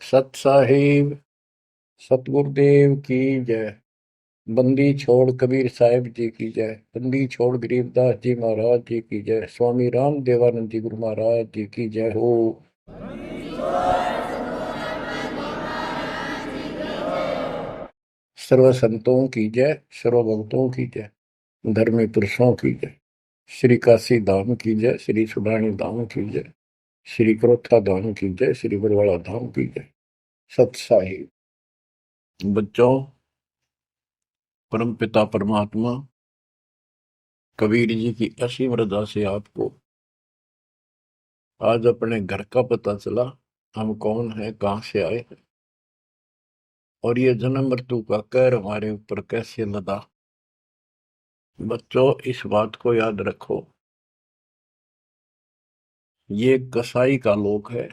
सत साहिब सतगुरुदेव की जय। बंदी छोड़ कबीर साहिब जी की जय। बंदी छोड़ गरीबदास जी महाराज जी की जय। स्वामी राम देवानंद जी गुरु महाराज जी की जय हो। सर्व संतों की जय, सर्व भक्तों की जय, धर्मी पुरुषों की जय। श्री काशी धाम की जय, श्री सुडानी धाम की जय, श्री क्रोथा धाम की जय, श्री बरवाड़ा धाम की जय। सत साहिब बच्चों, परम पिता परमात्मा कबीर जी की असीम रजा से आपको आज अपने घर का पता चला। हम कौन है, कहां से आए हैं, और ये जन्म मृत्यु का कहर हमारे ऊपर कैसे लदा। बच्चों, इस बात को याद रखो, ये कसाई का लोक है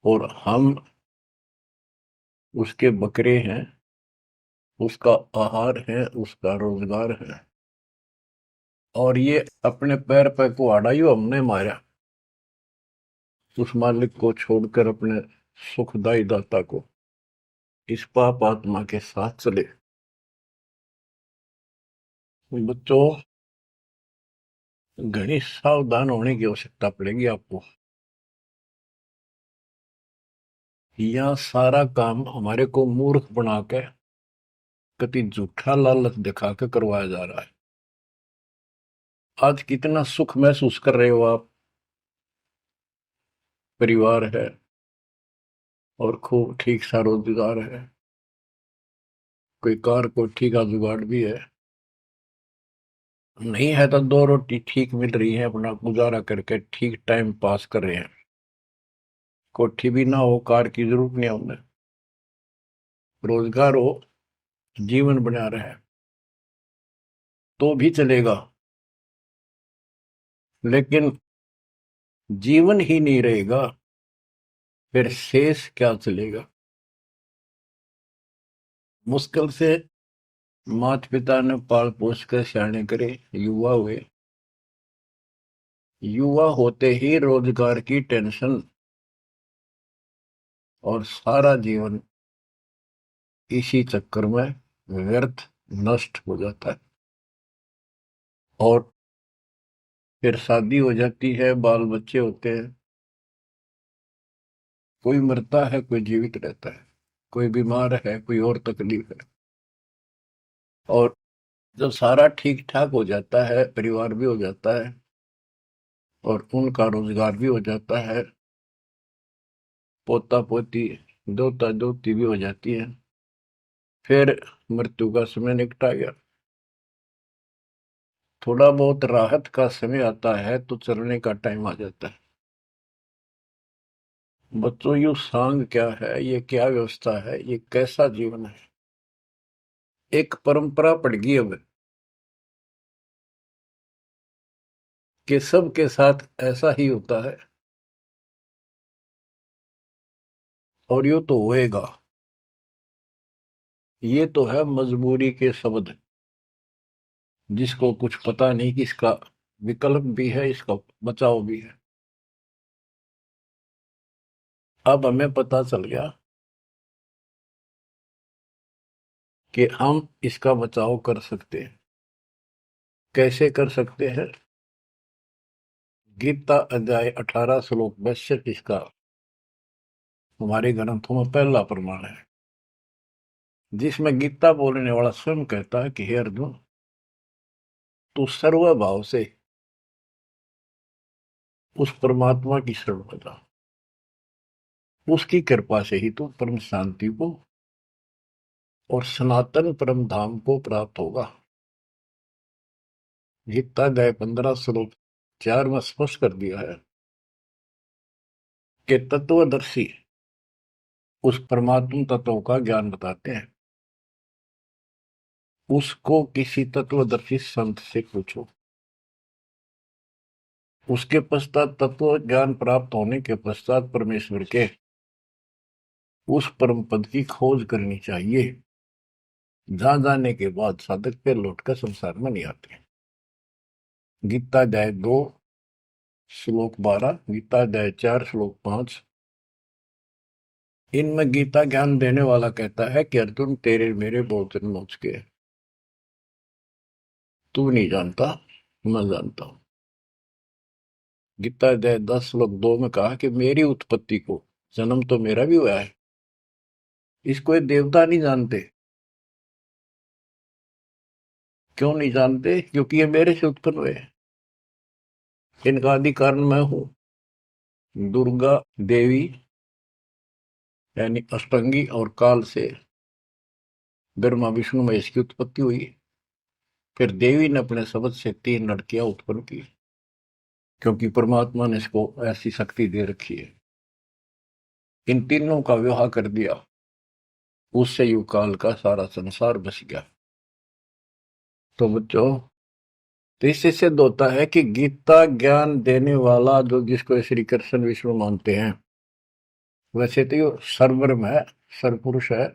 और हम उसके बकरे हैं, उसका आहार है, उसका रोजगार है। और ये अपने पैर पे कुहाड़ा ही हमने मारा, उस मालिक को छोड़कर अपने सुखदाई दाता को इस पाप आत्मा के साथ चले। बच्चों, घनी सावधान होने की आवश्यकता पड़ेगी आपको। यह सारा काम हमारे को मूर्ख बना के कति झूठा लालच दिखा के करवाया जा रहा है। आज कितना सुख महसूस कर रहे हो आप, परिवार है और खूब ठीक सा रोजगार है, कोई कार कोठी का जुगाड़ भी है, नहीं है तो दो रोटी ठीक मिल रही है, अपना गुजारा करके ठीक टाइम पास कर रहे हैं। कोठी भी ना हो, कार की जरूरत नहीं है उन्हें, रोजगार हो, जीवन बना रहे तो भी चलेगा। लेकिन जीवन ही नहीं रहेगा, फिर शेष क्या चलेगा। मुश्किल से माता पिता ने पाल पोस कर सियाने करे, युवा हुए, युवा होते ही रोजगार की टेंशन और सारा जीवन इसी चक्कर में व्यर्थ नष्ट हो जाता है। और फिर शादी हो जाती है, बाल बच्चे होते हैं, कोई मरता है, कोई जीवित रहता है, कोई बीमार है, कोई और तकलीफ है। और जब सारा ठीक ठाक हो जाता है, परिवार भी हो जाता है और उनका रोजगार भी हो जाता है, पोता पोती दोता दोती भी हो जाती है, फिर मृत्यु का समय निकटा गया। थोड़ा बहुत राहत का समय आता है तो चलने का टाइम आ जाता है। बच्चों, यू सांग क्या है, ये क्या व्यवस्था है, ये कैसा जीवन है। एक परंपरा पड़ गई अब कि सबके साथ ऐसा ही होता है और यो तो होएगा। ये तो है मजबूरी के शब्द, जिसको कुछ पता नहीं कि इसका विकल्प भी है, इसका बचाव भी है। अब हमें पता चल गया कि हम इसका बचाव कर सकते हैं। कैसे कर सकते हैं? गीता अध्याय 18 श्लोक 62 इसका हमारे ग्रंथों में पहला प्रमाण है, जिसमें गीता बोलने वाला स्वयं कहता है कि हे अर्जुन, तू सर्व भाव से उस परमात्मा की शरण में जा, उसकी कृपा से ही तू परम शांति को और सनातन परम धाम को प्राप्त होगा। गीता अध्याय 15 श्लोक 4 में स्पष्ट कर दिया है कि तत्वदर्शी उस परमात्म तत्व का ज्ञान बताते हैं। उसको किसी तत्वदर्शी संत से पूछो। उसके पश्चात तत्व ज्ञान प्राप्त होने के पश्चात परमेश्वर के उस परम पद की खोज करनी चाहिए, जहां जाने के बाद साधक पे लौटकर संसार में नहीं आते। गीता अध्याय 2 श्लोक 12, गीता अध्याय 4 श्लोक 5, इनमें गीता ज्ञान देने वाला कहता है कि अर्जुन तेरे मेरे बहुत जन्म हो चुके हैं, तू नहीं जानता, मैं जानता हूं। गीता अध्याय 10 श्लोक 2 में कहा कि मेरी उत्पत्ति को, जन्म तो मेरा भी हुआ है, इसको ये देवता नहीं जानते। क्यों नहीं जानते? क्योंकि ये मेरे से उत्पन्न हुए हैं। इनका आदि कारण मैं हूं। दुर्गा देवी यानी अष्टंगी और काल से ब्रह्मा विष्णु महेश की उत्पत्ति हुई। फिर देवी ने अपने शब्द से 3 लड़कियां उत्पन्न की, क्योंकि परमात्मा ने इसको ऐसी शक्ति दे रखी है। इन तीनों का विवाह कर दिया, उससे युग काल का सारा संसार बस गया। तो बच्चों, तो इससे सिद्ध होता है कि गीता ज्ञान देने वाला जो, जिसको श्री कृष्ण विष्णु मानते हैं, वैसे तो ये सर्वब्रह्म है, सर्वपुरुष है।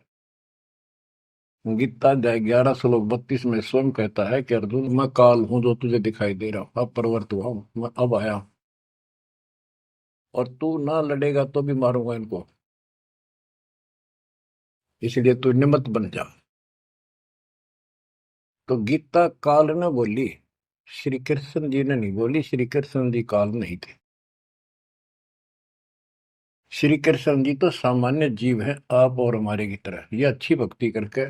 गीता अध्याय 11 श्लोक 32 में स्वयं कहता है कि अर्जुन, मैं काल हूं जो तुझे दिखाई दे रहा हूं, अब प्रवर्त हुआ हूं, मैं अब आया हूं, और तू ना लड़ेगा तो भी मारूंगा इनको, इसलिए तू निमित्त बन जा। तो गीता काल ने बोली, श्री कृष्ण जी ने नहीं बोली। श्री कृष्ण जी काल नहीं थे। श्री कृष्ण जी तो सामान्य जीव है, आप और हमारे की तरह। ये अच्छी भक्ति करके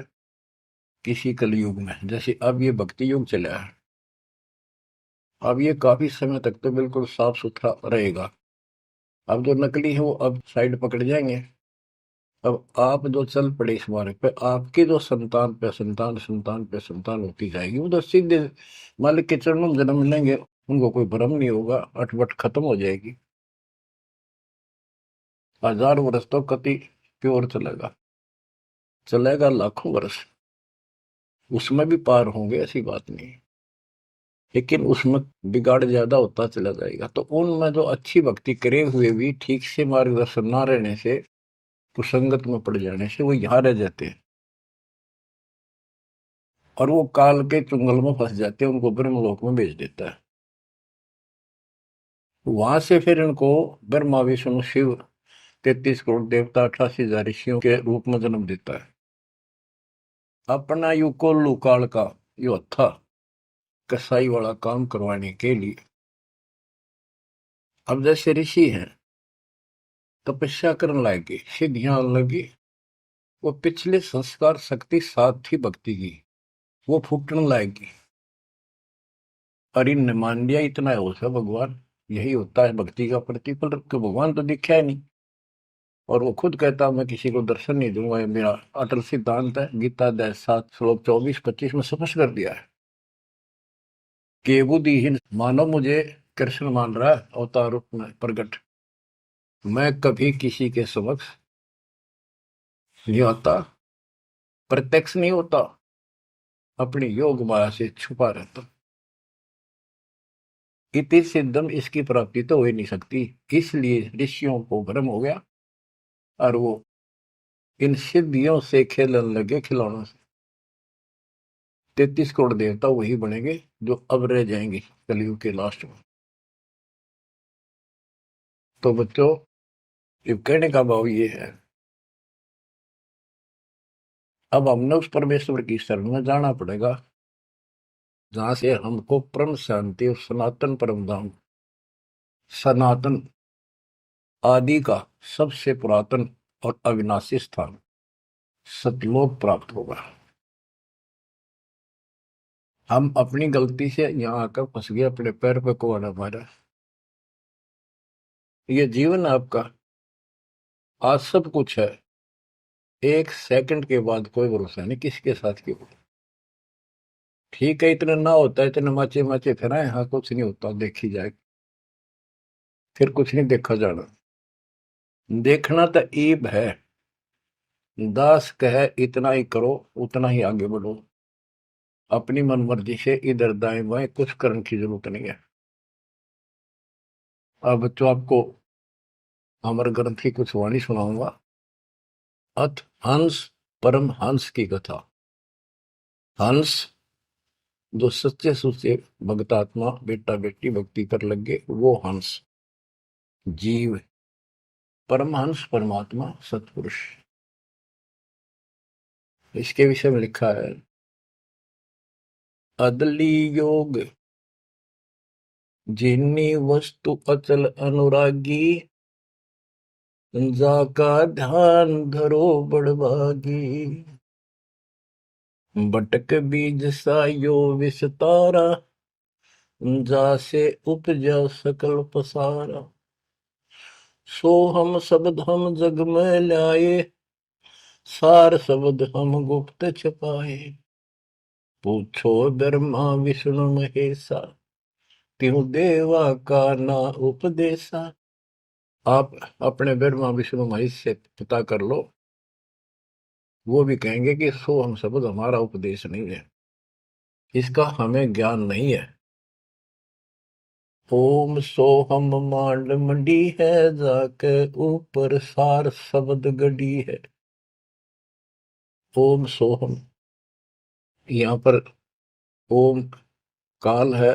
किसी कलयुग में, जैसे अब ये भक्ति युग चला है, अब ये काफी समय तक तो बिल्कुल साफ सुथरा रहेगा। अब जो नकली है वो अब साइड पकड़ जाएंगे। अब आप जो चल पड़े इस मार्ग पे, आपकी जो संतान पे संतान संतान पे संतान होती जाएगी, वो तो सीधे मालिक के चरणों में जन्म लेंगे। उनको कोई भ्रम नहीं होगा, अटपट खत्म हो जाएगी। 1000 वर्ष तो कति प्योर चलेगा, चलेगा लाखों वर्ष, उसमें भी पार होंगे, ऐसी बात नहीं। लेकिन उसमें बिगाड़ ज्यादा होता चला जाएगा। तो उनमें जो अच्छी भक्ति करे हुए भी ठीक से मार्गदर्शन ना रहने से, कुसंगत में पड़ जाने से, वो यहाँ रह जाते हैं और वो काल के चुंगल में फंस जाते हैं, उनको ब्रह्मलोक में भेज देता है। वहां से फिर इनको ब्रह्मा विष्णु शिव 33 करोड़ देवता 88,000 ऋषियों के रूप में जन्म देता है। अपना युकोल्लू काल का यो था कसाई वाला काम करवाने के लिए। अब जैसे ऋषि हैं, तपस्या करने लगे, सिद्धियां लगी, वो पिछले संस्कार शक्ति साथ थी भक्ति की, वो फूटने लाएगी। और इनने मान लिया इतना है होता भगवान, यही होता है भक्ति का प्रतिफल, कि भगवान तो दिखा है नहीं। और वो खुद कहता मैं किसी को दर्शन नहीं दूंगा, ये मेरा अटल सिद्धांत है। गीता अध्याय 7 श्लोक 24-25 में स्पष्ट कर दिया है कि बुद्धिहीन मानव मुझे कृष्ण मान रहा है अवतार रूप में प्रकट, मैं कभी किसी के समक्ष नहीं आता, प्रत्यक्ष नहीं होता, अपनी योग माया से छुपा रहता। इति सिद्धम, इसकी प्राप्ति तो हो ही नहीं सकती। इसलिए ऋषियों को भ्रम हो गया और वो इन सिद्धियों से खेलने लगे, खिलौनों से। 33 करोड़ देवता वही बनेंगे जो अब रह जाएंगे कलयुग के लास्ट में। तो बच्चों, ये कहने का भाव ये है, अब हमने उस परमेश्वर की शरण में जाना पड़ेगा जहां से हमको परम शांति और सनातन परम धाम, सनातन आदि का सबसे पुरातन और अविनाशी स्थान सतलोक प्राप्त होगा। हम अपनी गलती से यहाँ आकर फंस गए, अपने पैर पे कुआना मारा। ये जीवन आपका, आज सब कुछ है, 1 सेकंड के बाद कोई भरोसा नहीं किसके साथ क्यों। ठीक है, इतना ना होता है, इतने माचे माचे फिराए, हाँ कुछ नहीं होता, देखी जाए, फिर कुछ नहीं देखा जाना। देखना तो ईब है, दास कहे इतना ही करो, उतना ही आगे बढ़ो, अपनी मन मर्जी से इधर दाएं बाएं कुछ करने की जरूरत नहीं है। अब बच्चों, आपको अमर ग्रंथ की कुछ वाणी सुनाऊंगा। अथ हंस परम हंस की कथा। हंस जो सच्चे सुच्चे भक्तात्मा बेटा बेटी भक्ति कर लगे, वो हंस जीव परमहंस परमात्मा सतपुरुष, इसके विषय में लिखा है, अदली योग जिन्नी वस्तु अचल अनुरागी, जाका ध्यान धरो बड़भागी। बटक बीज सायो विस्तारा, जासे उपजा सकल पसारा। सो हम शब्द हम जग में लाए, सार शब्द हम गुप्त छपाए। पूछो ब्रह्मा विष्णु महेशा, त्यों देवा का ना उपदेशा। आप अपने ब्रह्मा विष्णु महेश से पता कर लो, वो भी कहेंगे कि सो हम शब्द हमारा उपदेश नहीं है, इसका हमें ज्ञान नहीं है। ओम सोहम मांड मंडी है, जाके ऊपर सार शब्द गड़ी है। ओम सोहम, यहाँ पर ओम काल है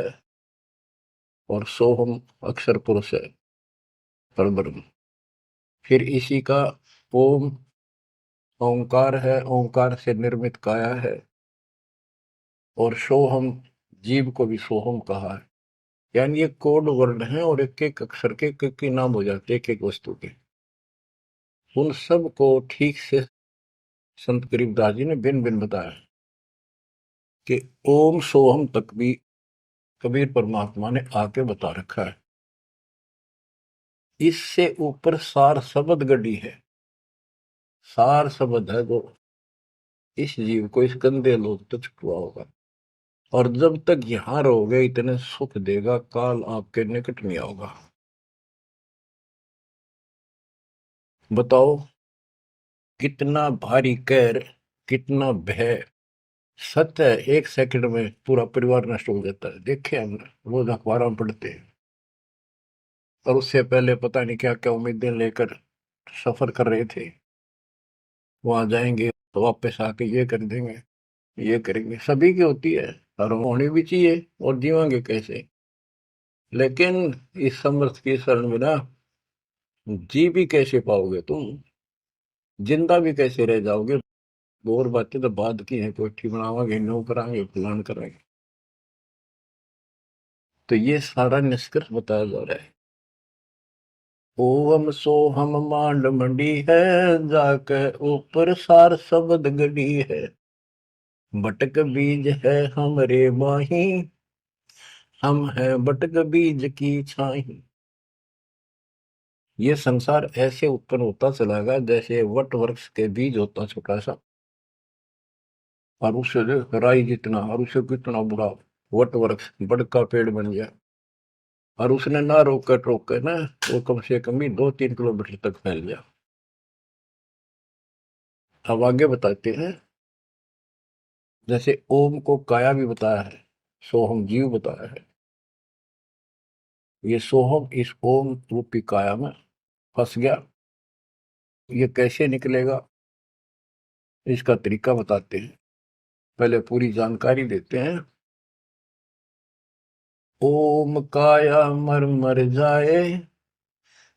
और सोहम अक्षर पुरुष है, परब्रह्म। फिर इसी का ओम ओंकार है, ओंकार से निर्मित काया है, और सोहम जीव को भी सोहम कहा है। यानी ये कोड वर्ण है और एक एक अक्षर के एक नाम हो जाते हैं, एक एक वस्तु के। उन सब को ठीक से संत गरीबदास जी ने भिन्न भिन्न बताया कि ओम सोहम तक भी कबीर परमात्मा ने आके बता रखा है। इससे ऊपर सार शब्द गढ़ी है, सार शब्द है जो इस जीव को इस गंदे लोक तक छुआ होगा, और जब तक यहां रहोगे इतने सुख देगा, काल आपके निकट नहीं आओगा। बताओ कितना भारी कहर, कितना भय। सत्य है, एक सेकंड में पूरा परिवार नष्ट हो जाता है। देखे हमने, रोज अखबार में पढ़ते हैं, और उससे पहले पता नहीं क्या क्या उम्मीदें लेकर सफर कर रहे थे। वहां जाएंगे तो वापस आके ये कर देंगे, ये करेंगे, सभी की होती है और होनी भी चाहिए, और जीवांगे कैसे। लेकिन इस समर्थ की शरण में ना जी भी कैसे पाओगे तुम, जिंदा भी कैसे रह जाओगे। और बातें तो बाद की हैं, कोठी बनावांगे, नो करांगे, फलान करांगे। तो ये सारा निष्कर्ष बताया जा रहा है। ओम सोहम मांड मंडी है, जाके ऊपर सार शब्द गढ़ी है। बटक बीज है हमरे माही, हम है बटक बीज की छाही। ये संसार ऐसे उत्पन्न होता चला गया जैसे वट वृक्ष के बीज होता छोटा सा, और उससे राई जितना, और उससे कितना बड़ा वट वृक्ष बड़का पेड़ बन गया। और उसने ना रोक कर टोक कर ना, वो कम से कम भी 2-3 किलोमीटर तक फैल गया। अब आगे बताते हैं, जैसे ओम को काया भी बताया है, सोहम जीव बताया है। ये सोहम इस ओम रूपी काया में फंस गया, ये कैसे निकलेगा, इसका तरीका बताते हैं। पहले पूरी जानकारी देते हैं। ओम काया मर मर जाए,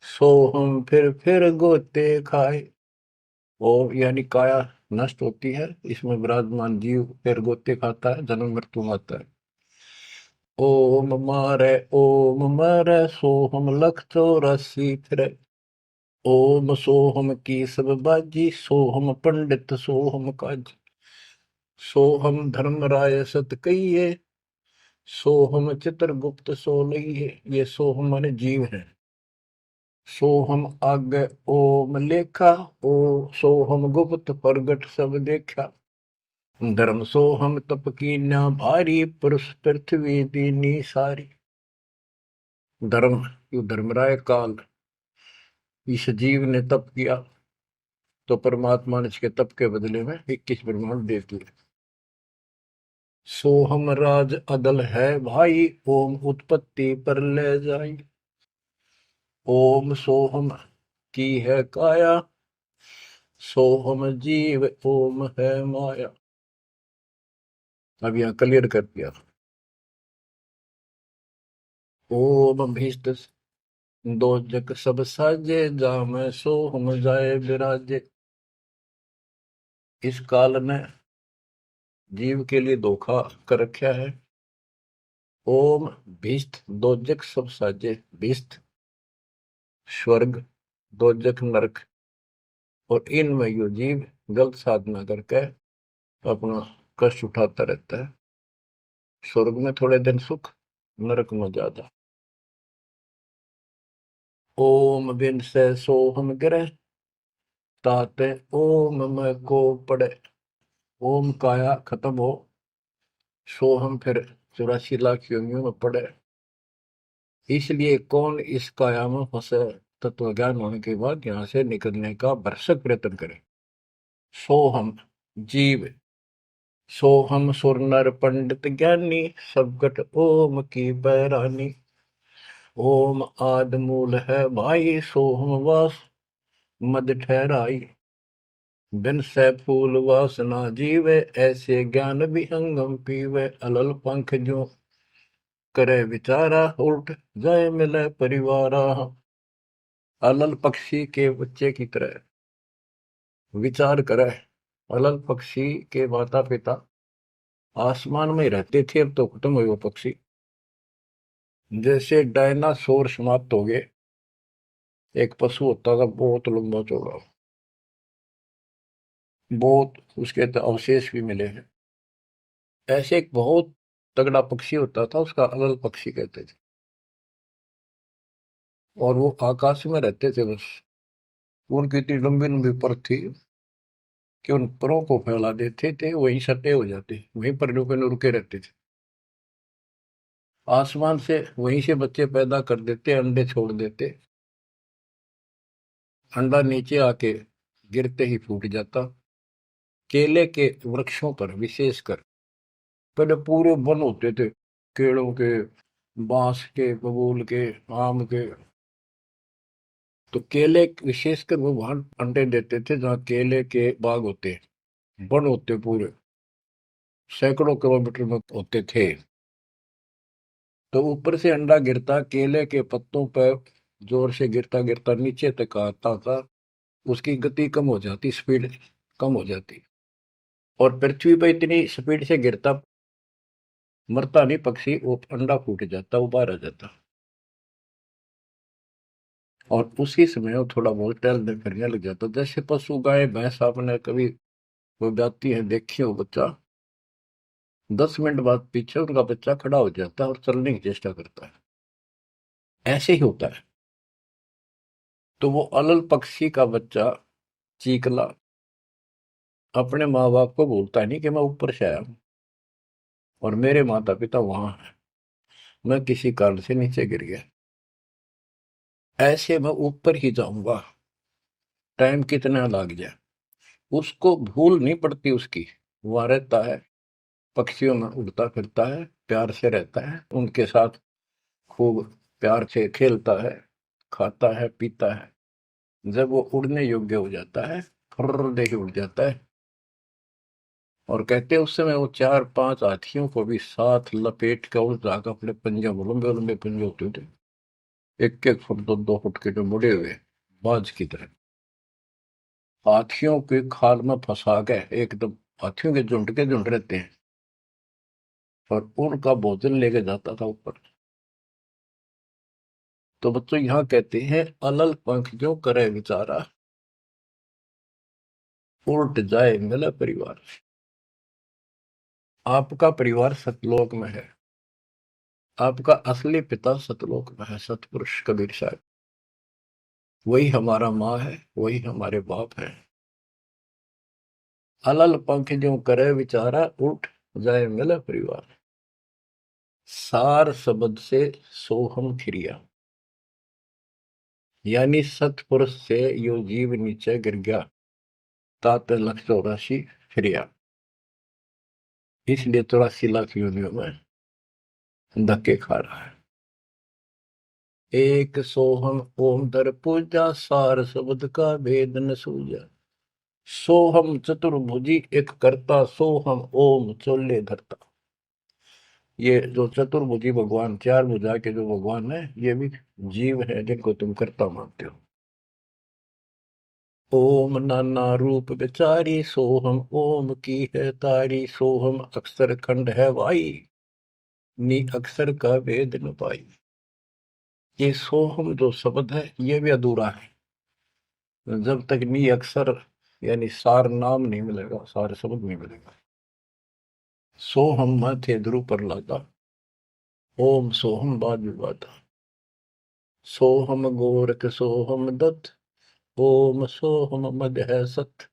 सोहम फिर गोते खाए। ओम यानी काया नष्ट होती है, इसमें विराजमान जीव फिर गोते खाता है, जन्म मृत्यु आता है। ओम मारे सोहम लख 84 फिरे। ओम सोहम की सब बाजी, सोहम पंडित सोहम काज। सोहम धर्मराय सत कहिए, सोहम चित्रगुप्त सो लइए। ये सोहम माने जीव है। सोहम आगे ओम लेखा, ओ सोहम गुप्त प्रगट सब देखा। धर्म सोहम तप की ना भारी, पुरुष पृथ्वी दीनी सारी। धर्म, यो धर्मराय काल, इस जीव ने तप किया तो परमात्मा ने इसके तप के बदले में 21 ब्रह्मांड दे दिए। सोहम राज अदल है भाई, ओम उत्पत्ति पर ले जाई। ओम सोहम की है काया, सोहम जीव ओम है माया। अब यहां क्लियर कर दिया। ओम भीष्ट दो जग सब साजे, जामे सो हम जाए विराजे। इस काल ने जीव के लिए धोखा कर रखा है। ओम भीष्ट दोजक सब साजे, भीष्ट स्वर्ग, दोजक नरक, और इनमें यो जीव गलत साधना करके अपना कष्ट उठाता रहता है। स्वर्ग में थोड़े दिन सुख, नरक में ज्यादा। ओम बिन से सोहम गिरे, ताते ओम में को पड़े। ओम काया खत्म हो, सोहम फिर 84 लाख योनियों में पड़े। इसलिए कौन इस काया में फंसे, तत्व ज्ञान होने के बाद यहां से निकलने का भरसक प्रयत्न करे। सोहम जीव, सोहम सुर नर पंडित ज्ञानी, सबकट ओम की बैरानी। ओम आद मूल है भाई, सोहम वास मद ठहराई। बिन से फूल वासना जीवे, ऐसे ज्ञान विहंगम पीवे। अलल पंख जो करे विचारा, उल्ट जाए मिले परिवारा। अलल पक्षी के बच्चे की तरह विचार करे। अलल पक्षी के माता पिता आसमान में रहते थे, अब तो खत्म हुए वो पक्षी। जैसे डायनासोर समाप्त हो गए। एक पशु होता था बहुत लंबा चौड़ा, बहुत उसके तो अवशेष भी मिले हैं। ऐसे एक बहुत तगड़ा पक्षी होता था, उसका अलल पक्षी कहते थे। और वो आकाश में रहते थे बस। उनकी इतनी लंबी लंबी पर थी कि उन परों को फैला देते थे, वहीं सटे हो जाते, वहीं पर रुके रहते थे। आसमान से वहीं से बच्चे पैदा कर देते, अंडे छोड़ देते। अंडा नीचे आके गिरते ही फूट जाता। केले के वृक्षों पर विशेषकर पहले पूरे वन होते थे, केलों के, बांस के, बबूल के, आम के। तो केले विशेषकर वो वहां अंडे देते थे जहाँ केले के बाग होते, वन होते पूरे, सैकड़ों किलोमीटर में होते थे। तो ऊपर से अंडा गिरता, केले के पत्तों पर जोर से गिरता गिरता नीचे तक आता था। उसकी गति कम हो जाती, स्पीड कम हो जाती, और पृथ्वी पर इतनी स्पीड से गिरता, मरता नहीं पक्षी, वो अंडा फूट जाता, वो बाहर आ जाता। और उसी समय वो थोड़ा बहुत टहलने फिरने लग जाता। जैसे पशु गाय भैंस आपने कभी वो जाती है देखी हो, बच्चा 10 मिनट बाद पीछे उनका बच्चा खड़ा हो जाता है और चलने की चेष्टा करता है। ऐसे ही होता है। तो वो अलल पक्षी का बच्चा चीकला अपने माँ बाप को बोलता नहीं कि मैं ऊपर से आया हूं और मेरे माता पिता वहां हैं, मैं किसी कारण से नीचे गिर गया, ऐसे मैं ऊपर ही जाऊंगा, टाइम कितना लग जाए। उसको भूल नहीं पड़ती उसकी। वहां रहता है, पक्षियों में उड़ता फिरता है, प्यार से रहता है उनके साथ, खूब प्यार से खेलता है, खाता है, पीता है। जब वो उड़ने योग्य हो जाता है, फर्र दे के उड़ जाता है। और कहते हैं उस समय वो 4-5 हाथियों को भी साथ लपेट कर उड़ जाकर अपने पंजे में, लंबे लंबे पंजे होते थे, 1-1 फुट 2-2 फुट के, जो मुड़े हुए बाज की तरह, हाथियों के खाल में फंसा के एकदम। हाथियों के झुंड रहते हैं, और उनका भोजन लेके जाता था ऊपर। तो बच्चों यहाँ कहते हैं, अलल पंख जो करे विचारा, उल्ट जाए मिला परिवार। आपका परिवार सतलोक में है, आपका असली पिता सतलोक में है, सतपुरुष कबीर साहब। वही हमारा माँ है, वही हमारे बाप है। अलल पंख जो करे विचारा, उठ जाए मिला परिवार। सार शब्द से सोहम खिरिया, यानी सतपुरुष से यो जीव नीचे गिर गया, तात 184 फिरिया। इसलिए 84 लाख योनियों में धक्के खा रहा है। एक सोहम ओम धर पूजा, सार शब्द का भेद न सूझा। सोहम चतुर्भुजी एक करता, सोहम ओम चोले धरता। ये जो चतुर्भुजी भगवान, चार भुजा के जो भगवान है, ये भी जीव है जिनको तुम कर्ता मानते हो। ओम नाना रूप विचारी सोहम, ओम की है तारी सोहम, अक्षर खंड है वाई, नी अक्षर का वेद न पाई। ये सोहम जो शब्द है ये भी अधूरा है, जब तक नी अक्षर यानी सार नाम नहीं मिलेगा, सार शब्द नहीं मिलेगा। सोहम माथे ध्रुव पर लादा, ओम सोहम बाद विवादा, सोहम गोरख सोहम दत्त, ओम सोहम मद है सत,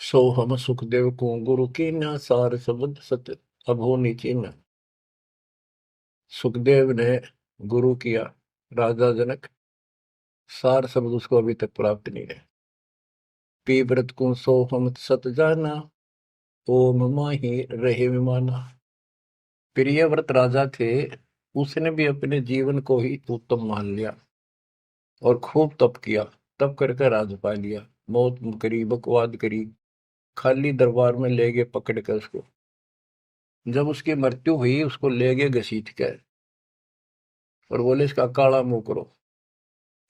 सोहम सुखदेव को गुरु की न, सार शब्द सत अभो निचिन। सुखदेव ने गुरु किया राजा जनक, सार शब्द उसको अभी तक प्राप्त नहीं है। पी व्रत को सोहम सत जाना, ओम माही रहे विमाना। प्रियव्रत राजा थे, उसने भी अपने जीवन को ही उत्तम मान लिया और खूब तप किया। तप करके राज पा लिया, मौत करी, बकवाद करी, खाली दरबार में ले गए पकड़ कर उसको। जब उसकी मृत्यु हुई उसको ले गए घसीट कर और बोले इसका काला मुंह करो।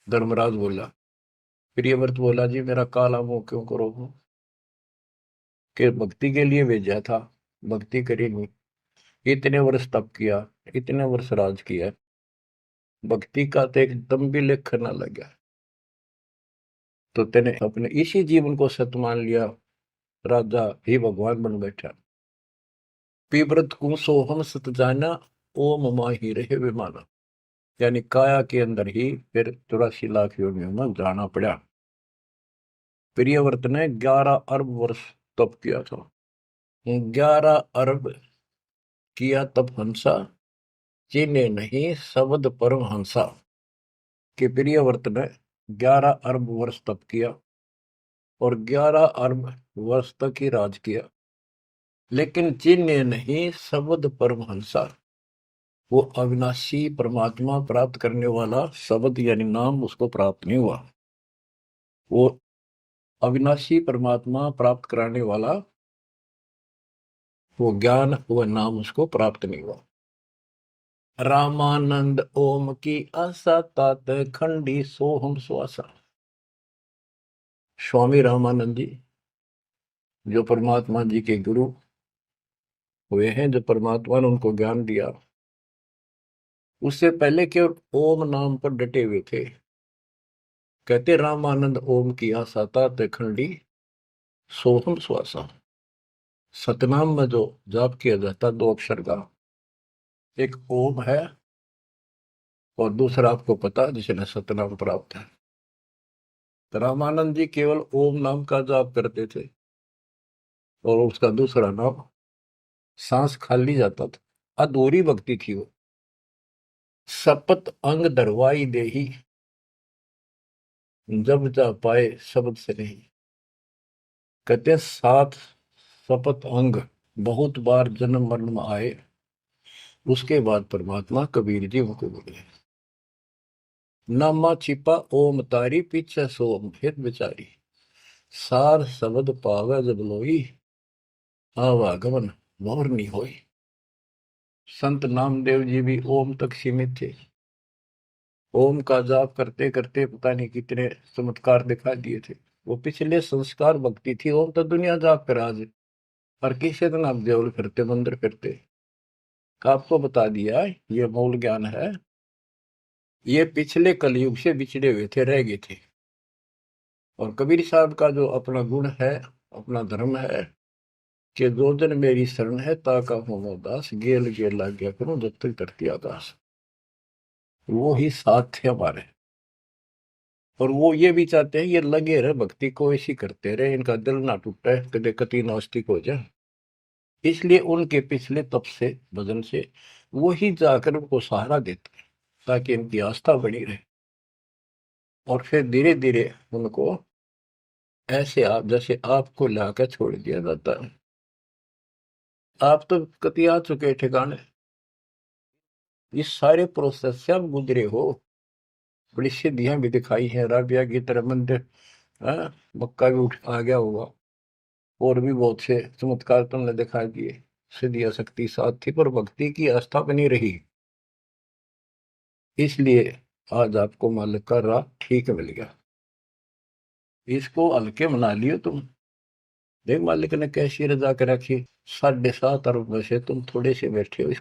धर्मराज बोला, प्रियव्रत बोला जी मेरा काला मुंह क्यों करो, कि भक्ति के लिए भेजा था, भक्ति करी नहीं, इतने वर्ष तप किया, इतने वर्ष राज किया, भक्ति का तो एक दम भी लेख न लगा, तो तेने अपने इसी जीवन को सत मान लिया, राजा ही भगवान बन बैठा। पीव्रत को सोहम सत जाना, ओम माही रहे विमाना। यानी काया के अंदर ही फिर 84 लाख योनियों में जाना पड़ा। प्रियव्रत ने 11 अरब वर्ष तप किया था। 11 अरब किया तप हंसा, चीने नहीं शब्द परम हंसा। कि प्रियव्रत ने 11 अरब वर्ष तप किया और 11 अरब वर्ष तक ही राज किया, लेकिन चिन्ह नहीं शब्द परमहंसा। वो अविनाशी परमात्मा प्राप्त करने वाला शब्द यानी नाम उसको प्राप्त नहीं हुआ। वो अविनाशी परमात्मा प्राप्त कराने वाला वो ज्ञान, वो नाम उसको प्राप्त नहीं हुआ। रामानंद ओम की आशा, तात खंडी सोहम श्वासा। स्वामी रामानंद जी जो परमात्मा जी के गुरु हुए हैं, जो परमात्मा ने उनको ज्ञान दिया, उससे पहले केवल ओम नाम पर डटे हुए थे। कहते रामानंद ओम की आशा, तात खंडी सोहम श्वासा। सतनाम में जो जाप किया जाता 2 अक्षर का, एक ओम है और दूसरा आपको पता जिसने सतनाम प्राप्त है। तो रामानंद जी केवल ओम नाम का जाप करते थे और उसका दूसरा नाम, सांस खाली जाता था, अधूरी भक्ति थी वो। सपत अंग दरवाई देही, जब जा पाए शब्द से नहीं। कहते 7 सपत अंग बहुत बार जन्म मरण में आए, उसके बाद परमात्मा कबीर जी उनको बोले, नामा छिपा ओम तारी, पीछे सोम फिर बिचारी, सार शब्द पावे जब लोई, आवागमन मोर नहीं होई। संत नामदेव जी भी ओम तक सीमित थे। ओम का जाप करते करते पता नहीं कितने चमत्कार दिखा दिए थे। वो पिछले संस्कार भक्ति थी। ओम तो दुनिया जाप कर आज, और किसी दिन आप देवल फिरते मंदिर फिरते, आपको बता दिया ये मूल ज्ञान है। ये पिछले कलयुग से बिछड़े हुए थे, रह गए थे। और कबीर साहब का जो अपना गुण है, अपना धर्म है, कि दो दिन मेरी शरण है ताका हो दास, गेल गेल लाग गया करूं जब तक धरती आकाश। वो ही साथ थे हमारे। और वो ये भी चाहते हैं ये लगे रहे भक्ति को, ऐसी करते रहे, इनका दिल ना टूटे, कदे कति नास्तिक हो जाए। इसलिए उनके पिछले तप से, भजन से वो ही जाकर उनको सहारा देते हैं, ताकि इनकी आस्था बनी रहे। और फिर धीरे धीरे उनको ऐसे आप जैसे आपको लाकर छोड़ दिया जाता है। आप तो कति आ चुके ठिकाने, इस सारे प्रोसेस से आप गुजरे हो। बड़ी सिद्धियां भी दिखाई हैं, राबिया की तरह मंदिर, मक्का भी उठ आ गया होगा, और भी बहुत से चमत्कार तुमने दिखा दिए। सिद्धि शक्ति साथ थी पर भक्ति की आस्था बनी रही, इसलिए आज आपको मालिक का राह ठीक मिल गया। इसको हल्के मना लियो तुम। देख मालिक ने कैसी रजा कर रखी, 7.5 अरब में से तुम थोड़े से बैठे हो,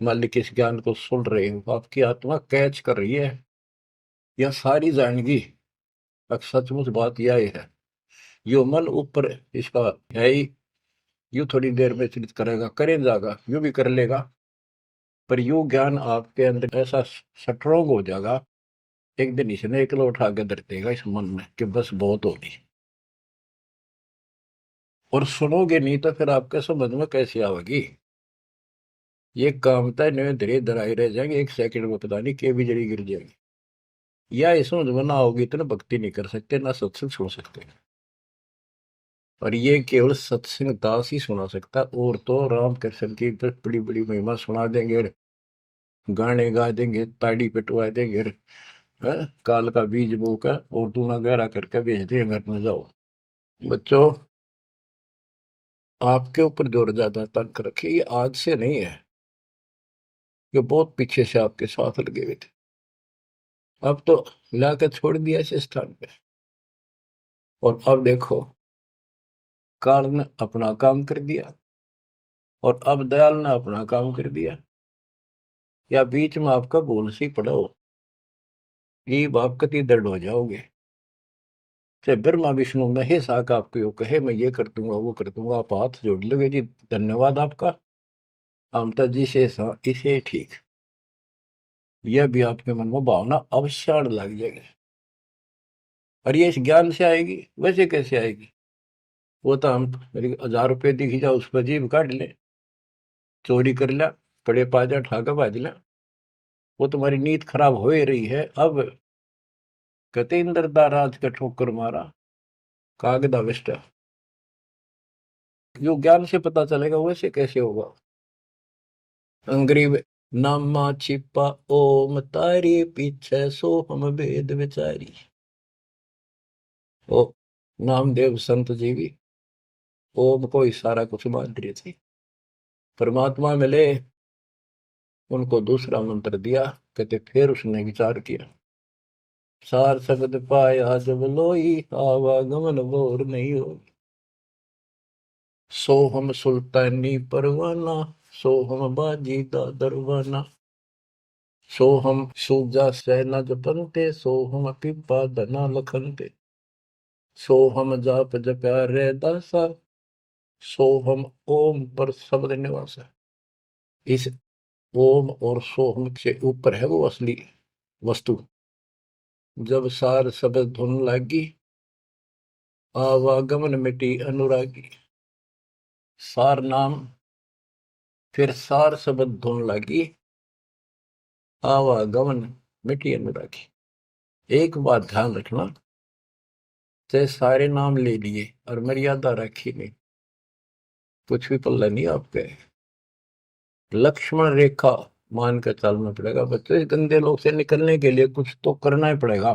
मालिक इस ज्ञान को सुन रहे हो, आपकी आत्मा कैच कर रही है, यह सारी जाएंगी। अब सचमुच बात यह है, यो मन ऊपर इसका है ही, यू थोड़ी देर में चिंतित करेगा, करे जाएगा, यू भी कर लेगा, पर यू ज्ञान आपके अंदर ऐसा स्ट्रोंग हो जाएगा, एक दिन इसने एकला उठा के धर देगा इस मन में कि बस बहुत होगी। और सुनोगे नहीं तो फिर आपके समझ में कैसे आवेगी। ये कामता है धीरे धराई रह जाएंगे, एक सेकंड में पता नहीं के भी जड़ी गिर जाएंगे। या इस समझ में ना होगी तो ना भक्ति नहीं कर सकते, ना सत्संग सुन सकते। और ये केवल सत्संग दास ही सुना सकता, और तो राम कृष्ण की बड़ी बड़ी महिमा सुना देंगे, गाने गा देंगे, ताड़ी पिटवा देंगे, काल का बीज बोकर और दूना गहरा करके भेज देंगे घर में, जाओ। बच्चों, आपके ऊपर जोर ज्यादा तंक रखे, ये आज से नहीं है, ये बहुत पीछे से आपके साथ लगे हुए थे, अब तो लाकर छोड़ दिया इस स्थान पे। और अब देखो, काल ने अपना काम कर दिया और अब दयाल ने अपना काम कर दिया, या बीच में आपका भूल सी पड़ो, ये आप कति दर्द हो जाओगे। चाहे ब्रह्मा विष्णु महेश आका आपको कहे मैं ये कर दूंगा वो कर दूंगा, आप हाथ जोड़ लोगे जी धन्यवाद आपका, हम तो जिसे इसे ठीक, यह भी आपके मन में भावना अवश्य आने लग जाएगी। और ये इस ज्ञान से आएगी, वैसे कैसे आएगी, वो तो हम 1000 रुपये दिख जाओ उस पर जीभ काट ले, चोरी कर लिया, पड़े पाजा ठाका बाज लिया, वो तुम्हारी नीयत खराब हो ही रही है। अब कहते इंद्रदा राज का ठोकर मारा कागदा विष्ट, जो ज्ञान से पता चलेगा वैसे कैसे होगा। अंग्रेज नामा छिपा ओम तारी पीछे सो हम भेद विचारी, ओ नामदेव संत जी भी ओम को ही सारा कुछ मान रहे थे। परमात्मा मिले, उनको दूसरा मंत्र दिया, कहते फिर उसने विचार किया, सार शब्द पाया जब लोई, आवागमन बोर नहीं हो, सो हम सुल्तानी परवाना, सो हम बाजी दा दरवाना, सो हम सूजा सहना जपनते, सो हम पिपा धना लखनते, सो हम जाप जप्या रे दासा, सो हम ओम पर शब्द निवासा। इस ओम और सोहम से ऊपर है वो असली वस्तु। जब सार शब्द धुन लागी, आवागमन मिटी अनुरागी, सार नाम फिर सार शब्द धुन लागी, आवागमन मिटी अनुरागी। एक बात ध्यान रखना, चाहे सारे नाम ले लिए और मर्यादा रखी नहीं, कुछ भी पल्ला नहीं आपके, लक्ष्मण रेखा मान कर चलना पड़ेगा। बच्चों, इस गंदे लोग से निकलने के लिए कुछ तो करना ही पड़ेगा।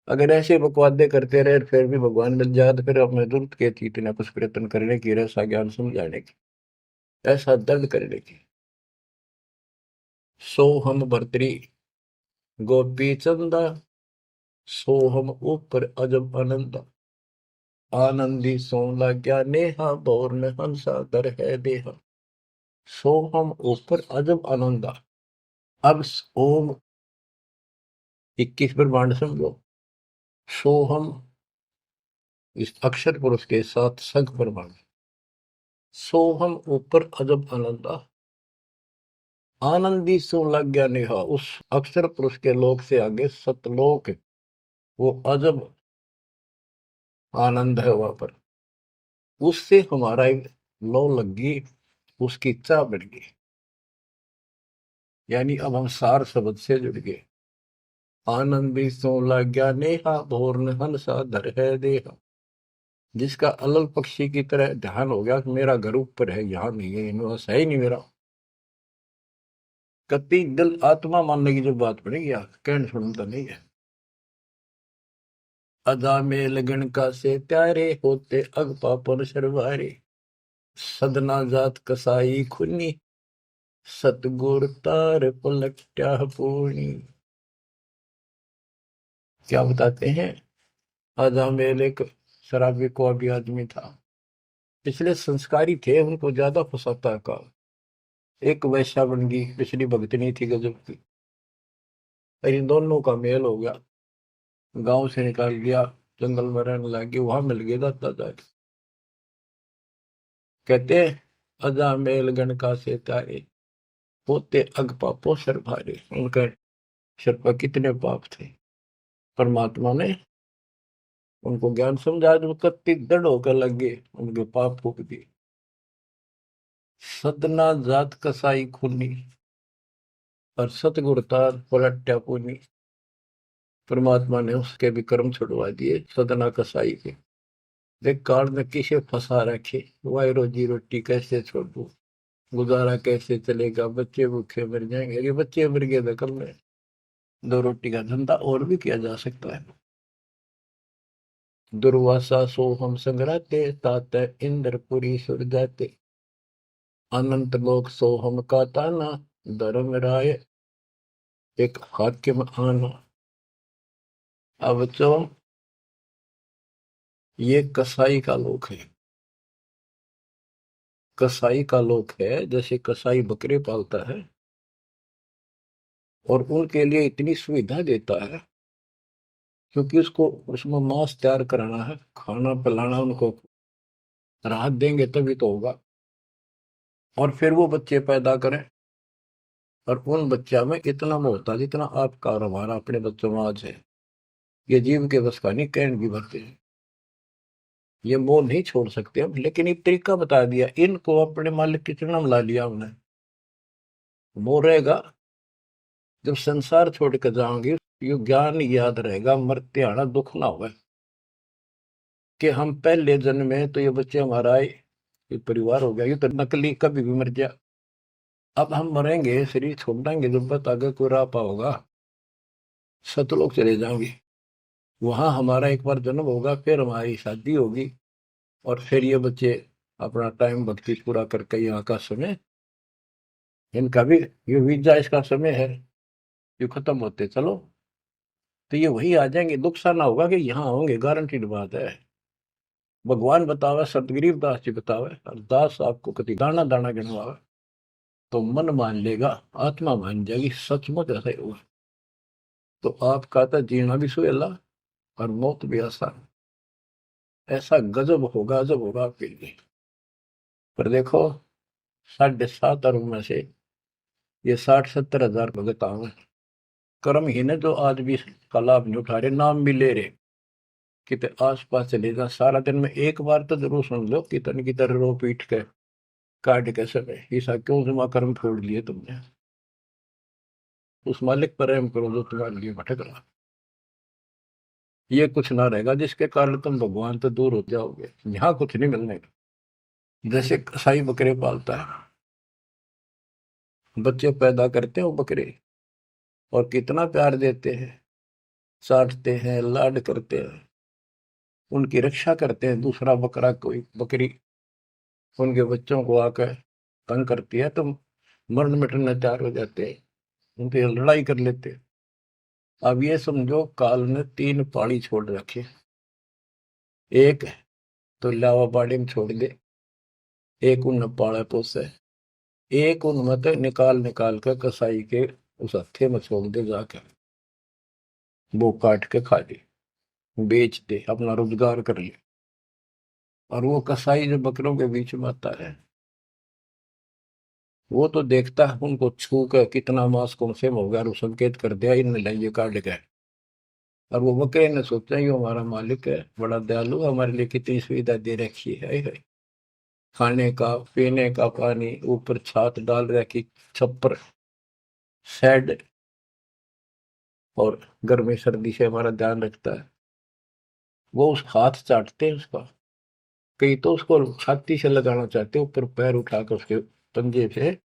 अगर ऐसे बकवादे करते रहे फिर भी भगवान मिल जाए तो फिर अपने जरूरत के थी इतना कुछ प्रयत्न करने की, ऐसा ज्ञान समझाने की, ऐसा दर्द करने की। सो हम भर्तरी गोपी चंदा, सो हम ऊपर अजब आनंदा, आनंदी सो लाग्या नेहा, बोर में हंसा दर है देहा, सो हम ऊपर अजब आनंदा। अब ओम 21 ब्रह्मांड समझो, सो हम इस अक्षर पुरुष के साथ संख ब्रह्मांड, सो हम ऊपर अजब आनंदा, आनंदी सो लग गया नेहा, उस अक्षर पुरुष के लोक से आगे सतलोक, वो अजब आनंद है वहां पर, उससे हमारा एक लो लग गई, उसकी इच्छा बढ़ गई, यानी अब हम सार शब्द से जुड़ गए। आनंदी सो लग गया नेहा, भोर न हंसा धर है देहा, जिसका अलल पक्षी की तरह ध्यान हो गया कि मेरा घर ऊपर है, यहाँ नहीं है, इनवास है ही नहीं मेरा, कति दिल आत्मा मानने की जो बात पड़ेगी, कहने सुनता नहीं है। अदा में लगन का से प्यारे होते अग पापन शर्वारे, सदना जात कसाई खुनी, सतगुर तार पलट्या पूर्णी। क्या बताते हैं, अजामेल एक शराबी को अभी आदमी था, पिछले संस्कारी थे, उनको ज्यादा फंसाता का। एक वैश्या बन गई, पिछली भगतनी थी गजब की, और इन दोनों का मेल हो गया, गांव से निकाल दिया, जंगल में रहने लगे, वहां मिल गया दाता जाके। कहते अजामेल गण का से तारे, होते अग पापो सर भारे। उनका सर पर कितने पाप थे, परमात्मा ने उनको ज्ञान समझा, जो कत्ती दृढ़ होकर लगे, उनके पाप फूक दिए। सदना जात कसाई खूनी, और सतगुरतार पलट्या पूनी। परमात्मा ने उसके भी कर्म छुड़वा दिए, सदना कसाई के। देख काल में किसे फंसा रखे, वाई रोजी रोटी कैसे छोड़ू, गुजारा कैसे चलेगा, बच्चे भूखे मर जाएंगे। ये बच्चे मर गए तो कल में दो रोटी का धंधा और भी किया जा सकता है। दुर्वासा सो हम संगराते, तात इंद्रपुरी सुर जाते। अनंत लोक सो हम का ताना, धर्म राय एक हाकिम आना। अब बच्चों, ये कसाई का लोक है, कसाई का लोक है। जैसे कसाई बकरे पालता है और उनके लिए इतनी सुविधा देता है, क्योंकि उसको उसमें मांस तैयार कराना है, खाना पिलाना, उनको राहत देंगे तभी तो होगा। और फिर वो बच्चे पैदा करें, और उन बच्चा में इतना मोह होता जितना आपका और हमारा अपने बच्चों में आज है। ये जीव के बस का नहीं, कहने की बातें हैं। ये मोह नहीं छोड़ सकते हम, लेकिन एक तरीका बता दिया, इनको अपने मालिक की चरणों में ला लिया हमने। मोह रहेगा, जब संसार छोड़ कर जाओगे, ये ज्ञान याद रहेगा, मरते आना दुख ना होगा, कि हम पहले जन्म में तो ये बच्चे हमारा ये परिवार हो गया, ये तो नकली, कभी भी मर गया। अब हम मरेंगे, शरीर छोड़ देंगे, जब बत आगे कोई राह पाओगा, सतलोक चले जाएंगे, वहां हमारा एक बार जन्म होगा, फिर हमारी शादी होगी, और फिर ये बच्चे अपना टाइम भक्ति पूरा करके यहाँ का समय, इनका भी ये वीजा इसका समय है, ये खत्म होते चलो, तो ये वही आ जाएंगे। दुख सा ना होगा कि यहाँ होंगे, गारंटीड बात है। भगवान बतावे, सतगरीब दास जी बतावे, और दास आपको कति दाना दाना गिनवावे, तो मन मान लेगा, आत्मा मान जाएगी, सचमुच ऐसा ही होगा। तो आपका तो जीना भी सुहेला और मौत भी आसान। ऐसा गजब होगा, अजब होगा आपके लिए। पर देखो, 7.5 अरब में से ये 60-70 हजार भगत आवे, कर्म ही ने जो आज भी का लाभ नहीं उठा रहे, नाम भी ले रहे, कितने आस पास चले जा, सारा दिन में एक बार तो जरूर सुन लो, कितन की तरह रो पीट के काट के समय, ऐसा क्यों जमा कर्म छोड़ लिए तुमने। उस मालिक पर रहम करो जो तुम्हारे लिए भटक रहा। ये कुछ ना रहेगा जिसके कारण तुम भगवान से दूर हो जाओगे, यहाँ कुछ नहीं मिलने का। जैसे कसाई बकरे पालता है, बच्चे पैदा करते हैं वो बकरे, और कितना प्यार देते हैं, चाटते हैं, लाड करते हैं, उनकी रक्षा करते हैं। दूसरा बकरा, कोई बकरी उनके बच्चों को आकर तंग करती है तो मरण मिटने तैयार हो जाते हैं, उनसे लड़ाई कर लेते हैं। अब ये समझो, काल ने 3 पाड़ी छोड़ रखे, एक तो लावा बाड़ी में छोड़ दे, एक उन पाड़ा पोसे, एक उन मत निकाल निकाल कर कसाई के उस हत्थे में छोड़ दे, जाकर वो काट के खा ले, बेच दे, अपना रोजगार कर ले। और वो कसाई जो बकरों के बीच में आता है, वो तो देखता है उनको छू कर कितना मांस कौन से हो गया, और वो संकेत कर दिया, इन लाइए काट गए। और वो बकरे ने सोचा ये हमारा मालिक है, बड़ा दयालु, हमारे लिए कितनी सुविधा दे रखी है, खाने का, पीने का पानी, ऊपर छात डाल रखी, छप्पर, शेड, और गर्मी सर्दी से हमारा ध्यान रखता है। वो उस हाथ चाटते हैं उसका, कई तो उसको छाती से लगाना चाहते, ऊपर पैर उठाकर उसके पंजे से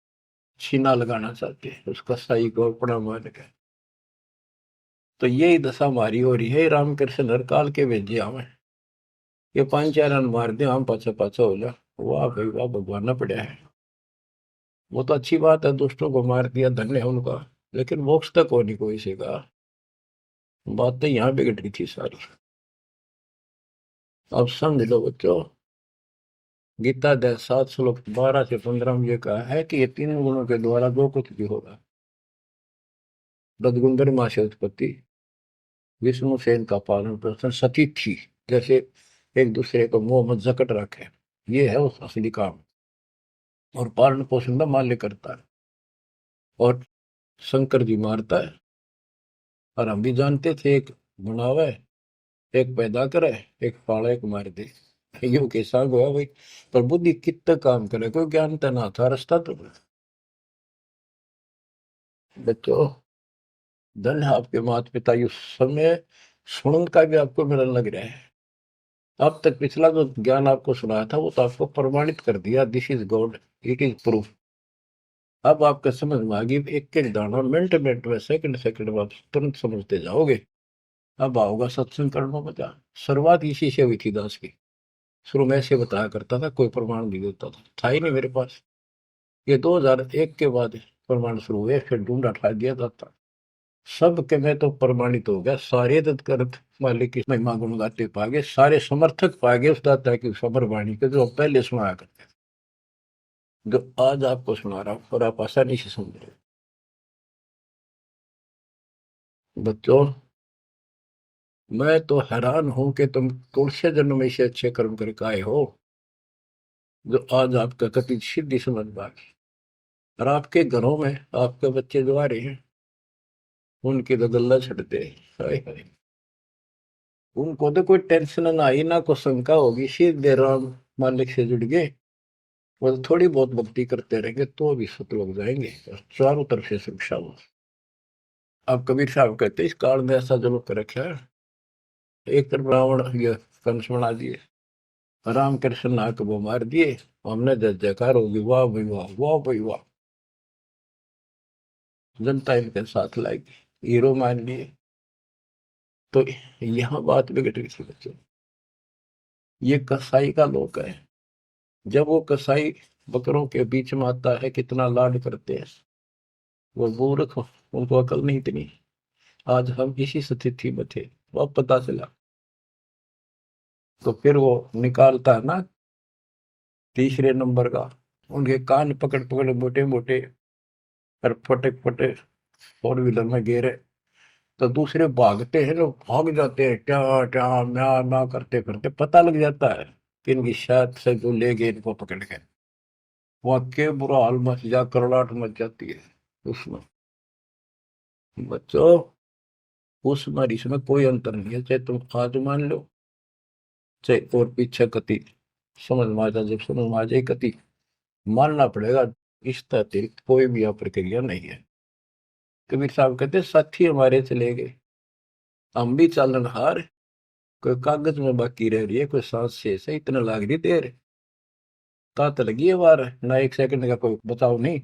छीना लगाना चाहते हैं, उसका साई को अपना मान के। तो यही दशा हमारी हो रही है, रामकृष्ण हर काल के भेजे हमें, ये 5-4 रन मार दे, हम पाछा पाछा हो जा, वाह भाई वाह, भगवान ने पड़ा है। वो तो अच्छी बात है, दुष्टों को मार दिया, धन्य है उनका। लेकिन मोक्ष तक हो नहीं कोई से का। बात तो यहाँ बिगड़ रही थी सारी। अब समझ लो बच्चों, गीता अध्याय 7 श्लोक 12 से 15 में ये कहा है कि ये तीन गुणों के द्वारा जो कुछ भी होगा, रजगुण ब्रह्मा से उत्पत्ति, विष्णु से इनका पालन पोषण, सती थी जैसे एक दूसरे को मोह मत जकट रखे, ये है उस असली काम। और पालन पोषण का माल्य करता है, और शंकर जी मारता है। और हम भी जानते थे, एक बनावे, एक पैदा करे, एक पाले, एक मार दे। यो के सांग हुआ भाई। पर बुद्धि कितना काम करे, कोई ज्ञान तो ना था, रास्ता तो बच्चों, धन है आपके माता पिता, इस समय सुनन का भी आपको मिलन लग रहा है। अब तक पिछला जो ज्ञान आपको सुनाया था वो तो आपको प्रमाणित कर दिया, this is God, it is proof. अब आपका समझ में आ गई, एक एक दाना मिनट मिनट में, सेकंड सेकंड में आप तुरंत समझते जाओगे। अब आओगा सत्संग करने में क्या। शुरुआत इसी से हुई थी दास की। शुरू में ऐसे बताया करता था, कोई प्रमाण नहीं देता था ही नहीं मेरे पास। ये 2001 के बाद प्रमाण शुरू हुए, फिर ढूंढा ठा दिया जाता। सब के में तो प्रमाणित हो गया, सारे तत्कर्त मालिक की महिमा गुण गाते पागे, सारे समर्थक पागे उस दाता की सबर वाणी के, जो पहले सुनाया करते थे, जो आज आपको सुना रहा हूं, और आप आसानी से समझ रहे हो। बच्चों, मैं तो हैरान हूं कि तुम तुलसी जन्म में से अच्छे कर्म करके आए हो, जो आज आपका कति सिद्धि समझ पाए। और आपके घरों में आपके बच्चे जो आ रहे हैं, उनकी तो गल्ला छड़ते हैं। हाय हाय। उनको तो कोई टेंशन ना आई, ना कोई शंका होगी, सीधे राम मालिक से जुड़ गए। वो तो थोड़ी बहुत भक्ति करते रहेंगे तो भी सतलोक जाएंगे, और चारों तरफ से सुरक्षा हो। अब कबीर साहब कहते इस काल में ऐसा जो कर रखा है, एक तरफ रावण ये कंस बना दिए, राम कृष्ण नाक वो मार दिए, हमने जय जयकार होगी, वाह भाई वाह, वाह भाई वाह। जनता इनके साथ लाएगी, हीरो मान लिए। तो यहाँ बात बिगड़ गई थी बच्चों। ये कसाई का लोक है। जब वो कसाई बकरों के बीच में आता है, कितना लाड करते हैं। वो मूर्ख, उनको अकल नहीं इतनी। आज हम इसी स्थिति में थे, वो अब पता चला। तो फिर वो निकालता है ना तीसरे नंबर का, उनके कान पकड़ पकड़ मोटे मोटे, और फटे फटे फोर व्हीलर में गिरे। तो दूसरे भागते हैं, लोग भाग जाते हैं, क्या क्या म्या म्या करते करते, पता लग जाता है कि इनकी शायद से जो ले गए इनको पकड़ के। वहां के बुरा हाल मच जा, करड़ाहट मच जाती है उसमें। बच्चों, उसमें और इसमें कोई अंतर नहीं है, चाहे तुम आज मान लो, चाहे और पीछे कति समझ में आ जाए, जब समझ में आ जाए कति मानना पड़ेगा। इस अतिरिक्त कोई भी यहाँ प्रक्रिया नहीं है। कबीर साहब कहते साथी हमारे चले गए, हम भी चालन हार, कोई कागज में बाकी रह रही है, कोई सांस शेष है, इतना लाग रही देर, तात लगी है बार ना, एक सेकंड का कोई बचाव नहीं।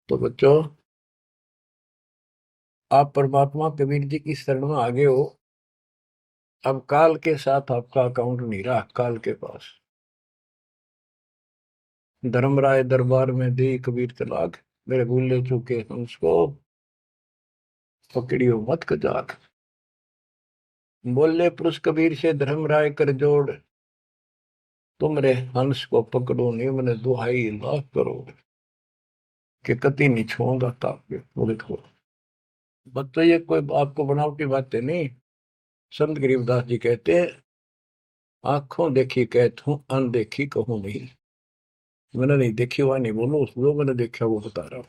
तो बच्चों, आप परमात्मा कबीर जी की शरण में आगे हो। अब काल के साथ आपका अकाउंट नहीं रहा, काल के पास। धर्मराय दरबार में दे कबीर तलाक, मेरे भूले चूके हमको पकड़ियो मत कजाक। बोले पुरुष कबीर से धर्मराय कर जोड़, तुम रे हंस को पकड़ो नहीं, मैंने दुहाई लाख करोड़, कि कति नहीं छोड़ूंगा ताप बोले को। बच्चों, ये कोई आपको बनावटी बातें नहीं। संत गरीबदास जी कहते हैं, आंखों देखी कहत हूं, अनदेखी कहूं नहीं। मैंने नहीं देखी हुआ नहीं बोलो, जो मैंने देखा वो बता रहा हूँ।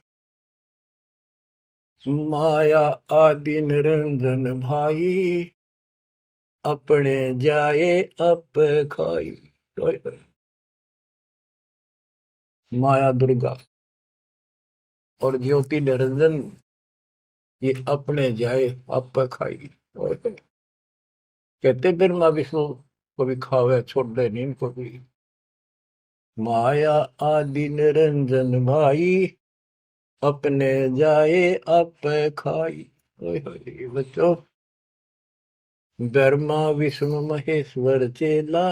माया आदि निरंजन भाई, अपने जाए अप खाई। माया दुर्गा और ज्योति निरंजन, ये अपने जाए अप खाई। कहते ब्रह्मा विष्णु को भी खावे, छोड़ दे नहीं इनको भी। माया आदि निरंजन भाई, अपने जाए अप खाई। ओए होए बच्चों, ब्रह्मा विष्णु महेश्वर चेला,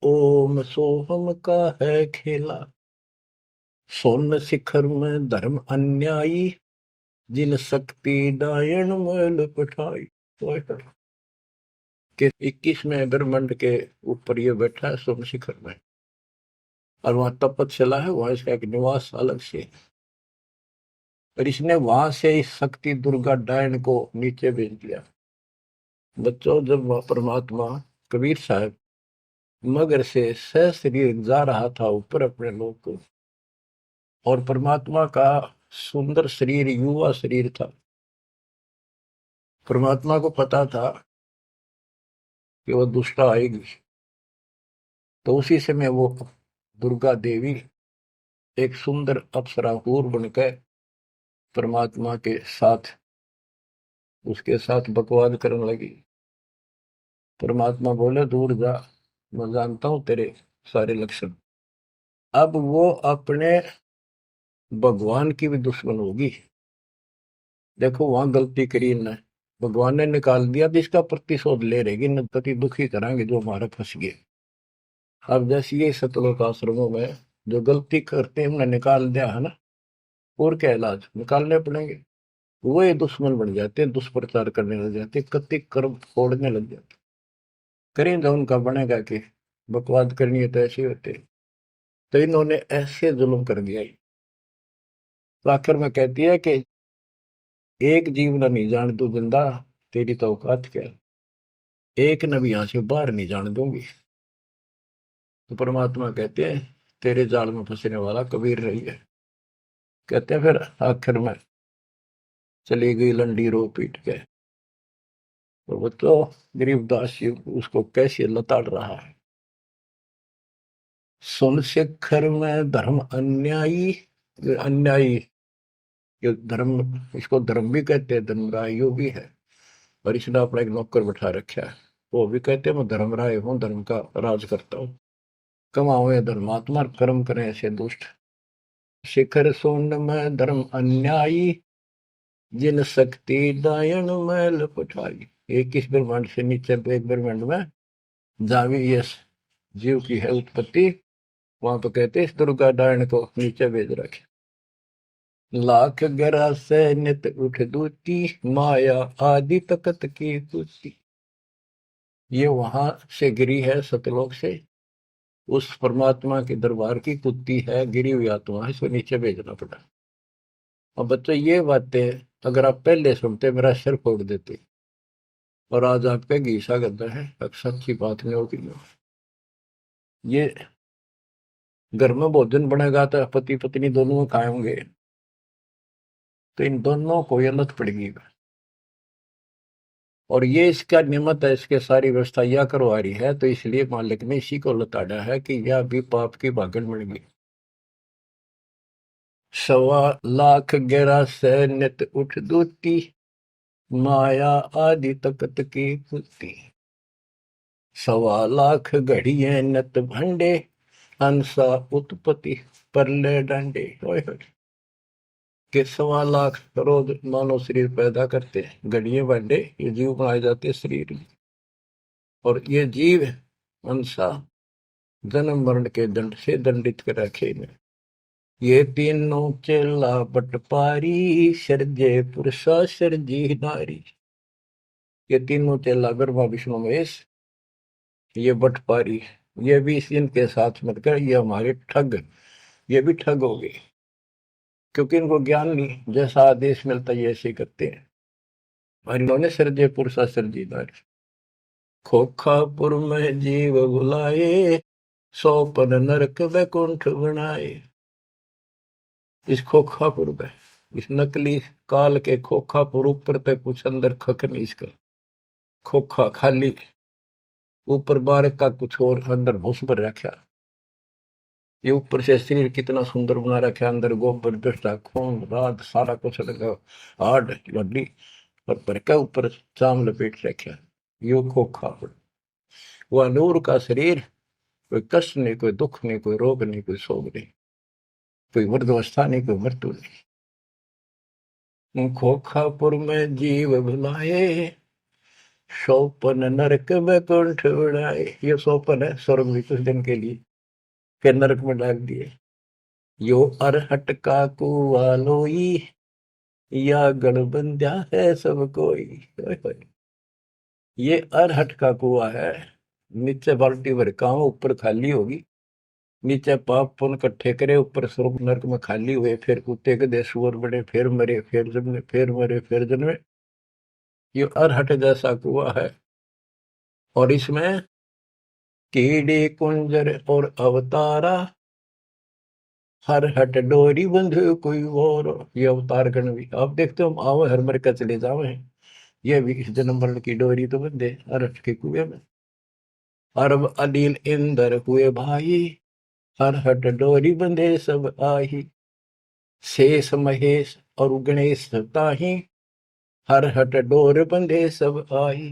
ओम सोहम का है खेला, सोन शिखर में धर्म अन्यायी, जिन शक्ति डायन मैल पठाई। तो कि 21वें ब्रह्मांड के ऊपर ये बैठा है सोन शिखर में, और वहां तपस्या है, वहां इसका एक निवास अलग से है। और इसने वहां से इस शक्ति दुर्गा डायन को नीचे भेज दिया। बच्चों, जब वह परमात्मा कबीर साहब मगर से सशरीर जा रहा था ऊपर अपने लोक को, और परमात्मा का सुंदर शरीर युवा शरीर था, परमात्मा को पता था कि वह दुष्टा आएगी, तो उसी समय वो दुर्गा देवी एक सुंदर अप्सरा हूर बनकर परमात्मा के साथ उसके साथ बकवाद करने लगी। परमात्मा बोले दूर जा, मैं जानता हूं तेरे सारे लक्षण। अब वो अपने भगवान की भी दुश्मन होगी। देखो वहां गलती करी न, भगवान ने निकाल दिया तो इसका प्रतिशोध ले रहेगी, न पति दुखी कराएंगे जो हमारे फंस गए। अब जैसे ये सतलोक आश्रमों में जो गलती करते हैं उन्हें निकाल दिया है ना, और क्या इलाज निकालने पड़ेंगे। वो ये दुश्मन बन जाते हैं, दुष्प्रचार करने लग जाते हैं, कति कर्म फोड़ने लग जाते। करें तो उनका बनेगा कि बकवाद करनी है तो ऐसे होते। तो इन्होंने ऐसे जुल्म कर दिया। तो आखिर में कहती है कि एक जीव न नहीं जान तू जिंदा, तेरी तो औकात क्या, एक न भी यहां से बाहर नहीं जाने दूंगी। तो परमात्मा कहते हैं तेरे जाल में फंसने वाला कबीर रही है। कहते हैं फिर आखिर में चली गई लंडी रो पीट के। तो वो तो गरीबदास जी उसको कैसे लताड़ रहा है। सुन शिखर में धर्म अन्यायी, अन्यायी ये धर्म, इसको धर्म भी कहते हैं, धर्मरायो भी है। और इसने अपना एक नौकर बैठा रखा है, वो भी कहते हैं मैं धर्मराय हूँ, धर्म का राज करता हूँ। कमाओ धर्मात्मा, कर्म करें ऐसे दुष्ट। शिखर सोन में धर्म अन्यायी, जिन शक्ति दायन मैल पठाई। एक इस ब्रह्मांड से नीचे एक ब्रह्मांड में जहां भी ये जीव की है उत्पत्ति, वहां तो कहते इस दुर्गा डायन को नीचे भेज रखे। लाख गरा से नित उठ दूती, माया आदि तकत की कुती। ये वहां से गिरी है सतलोक से, उस परमात्मा के दरबार की कुत्ती है, गिरी हुई आत्मा, इसको नीचे भेजना पड़ा। और बच्चों ये बातें अगर आप पहले सुनते मेरा सिर फोड़ देते, और आज आपका घीसा करता है अब सच्ची बात नहीं होगी। ये घर में भोजन बनेगा तो पति पत्नी दोनों खाएंगे, तो इन दोनों को ये लत पड़ेगी। और ये इसका निमित्त है, इसके सारी व्यवस्था यह करवा रही है, तो इसलिए मालिक ने इसी को लताड़ा है कि यह भी पाप की भागन बन गई। 1.25 लाख गहरा से नित उठ दूती, माया आदि तकत की पुती। 1.25 लाख घड़िए नत भंडे, अंसा उत्पत्ति परले डंडे। के 1.25 लाख रोज मानव शरीर पैदा करते हैं, घड़िए भांडे ये जीव बनाए जाते शरीर में। और ये जीव अंसा जन्म मरण के दंड से दंडित कर रखे ने। ये तीनों चेला बटपारी, सर्जे पुरुषा सर्जी नारी। ये तीनों चेला ब्रह्मा विष्णु महेश, ये बटपारी, ये भी इनके साथ मिलकर ये हमारे ठग, ये भी ठग हो गए, क्योंकि इनको ज्ञान नहीं, जैसा आदेश मिलता है ऐसे करते हैं। और इन्होंने सर्जे पुरुषा सर्जी नारी। खोखापुर में जीव बुलाए, 100 पन नरक वैकुंठ बनाए। इस खोखापुर में, इस नकली काल के खोखापुर ऊपर तक कुछ अंदर खक नहीं, इसका खोखा खाली, ऊपर बार का कुछ और अंदर भूस भर रखा। ये ऊपर से शरीर कितना सुंदर बना रखा, अंदर गोबर दस्ता खून रात सारा कुछ लगा, हाड हड्डी और भर का ऊपर चाम लपेट रखा। यो खोखापुर, वह नूर का शरीर, कोई कष्ट नहीं, कोई दुख नहीं, कोई रोग नहीं, कोई शोक नहीं, कोई वृद्धावस्था नहीं, कोई मृत्यु नहीं। खोखापुर में जीव बुलाए, सोपन नरक बैकुंठ उड़ाए, ये सोपन है स्वर्ग भी कुछ दिन के लिए, फिर नरक में डाल दिए। यो अरहट का कुआ लोई, या गढ़ बंध्या है सब कोई। ओए होए। ये अरहट का कुआ है, नीचे बाल्टी भर काम, ऊपर खाली होगी। नीचे पाप पुण्य इकट्ठे करे, ऊपर स्वर्ग नरक में खाली हुए, फिर कुत्ते गधे सुअर बड़े, फिर मरे, फिर जन्मे, फिर मरे, फिर जन्मे। ये अरहट जैसा कुआ है। और इसमें कीड़े कुंजर और अवतारा, हर हट डोरी बंधु कोई और। ये अवतार गण भी आप देखते हो, हम आओ हर मर का चले जावे, ये भी इस जन्म मरण की डोरी तो बंधे अरहट के कुएं में। अरब अनिल इंद्र हुए भाई, हर हट डोरी बंधे सब आही। शेष महेश और गणेश ताही, हर हट डोर बंधे सब आही।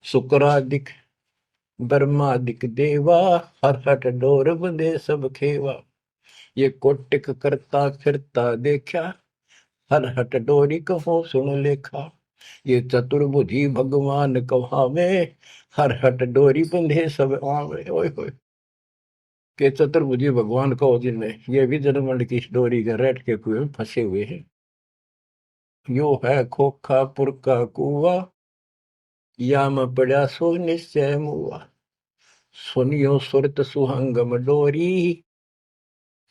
शुक्रादिक ब्रह्मादिक देवा, हर हट डोर बंधे सब खेवा। ये कोटिक करता फिरता देखा, हर हट डोरी कहो सुन लेखा। ये चतुर्भुजी भगवान कहावे, हर हट डोरी बंधे सब आवे। ओए होए। के चतुर्भुजी भगवान कहो जिनमें, ये भी जन्मंड की डोरी के रेट के कुएं में फंसे हुए हैं। यो है खोखापुर का कुआ, या में पड़ा सो निश्चय मुआ। सुनियो सुरत सुहंगम डोरी,